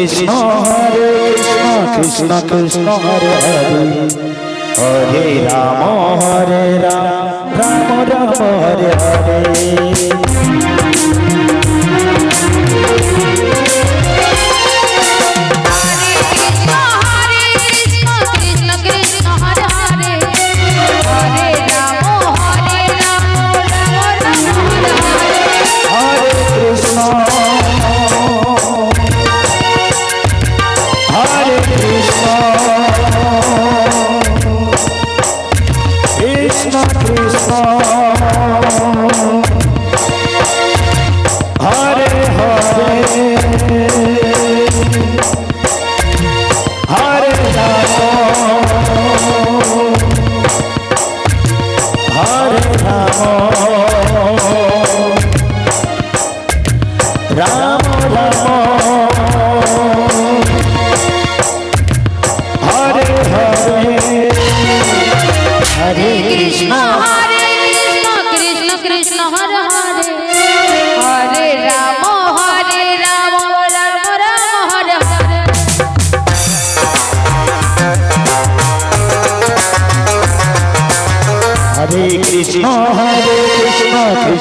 Krishna Krishna Krishna Hare Hare Hare Rama Rama Rama Hare Hare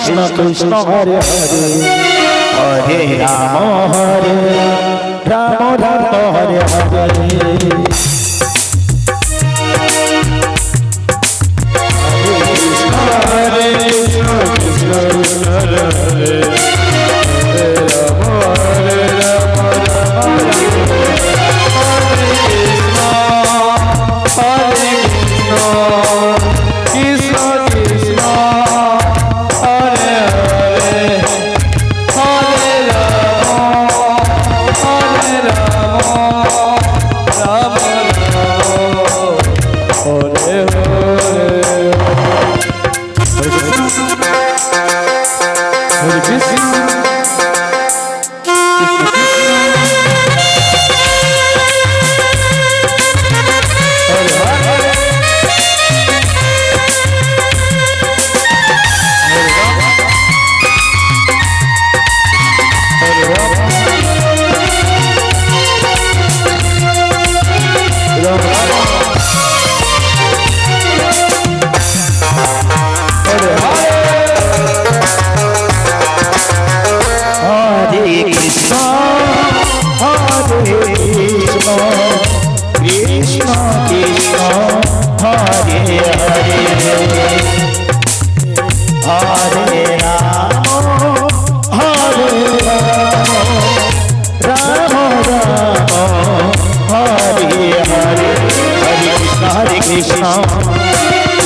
Krishna Krishna Hare Hare Hare Rama Rama Hare Hare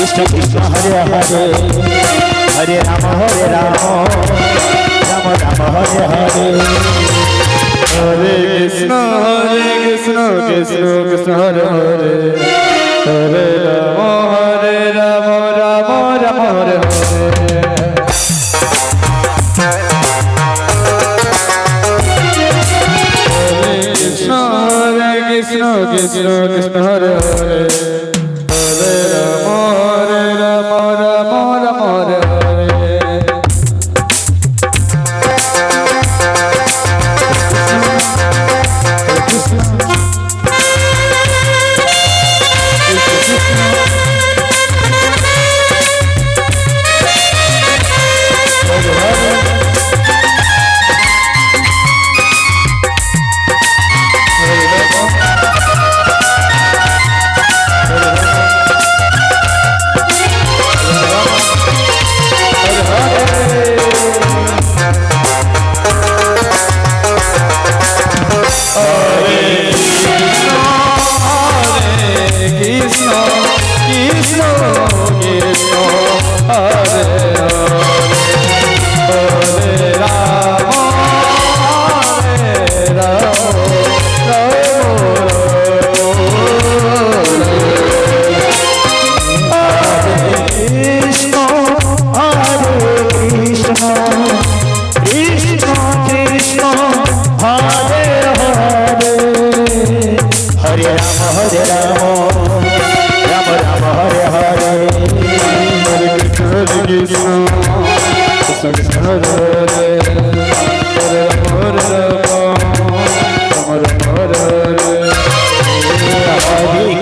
Krishna Krishna Hare Hare Hare Rama Rama Rama Hare Hare Hare Krishna Krishna Krishna Hare Hare Hare Rama Rama Rama Hare Hare Krishna Krishna Hare Hare Hare Rama Rama Hare Hare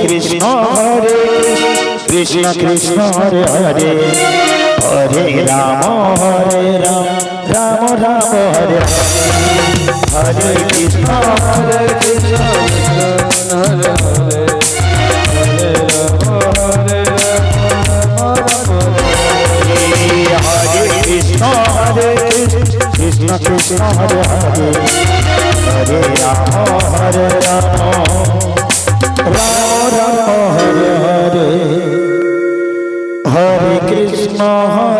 Krishna Hare Krishna Krishna Hare Hare Hare Rama Rama Rama Hare Hare Krishna Hare Krishna Hare Hare Hare Krishna Hare Krishna Krishna Hare Hare Hare Rama Rama Rama Hare Hare Hare Krishna Hare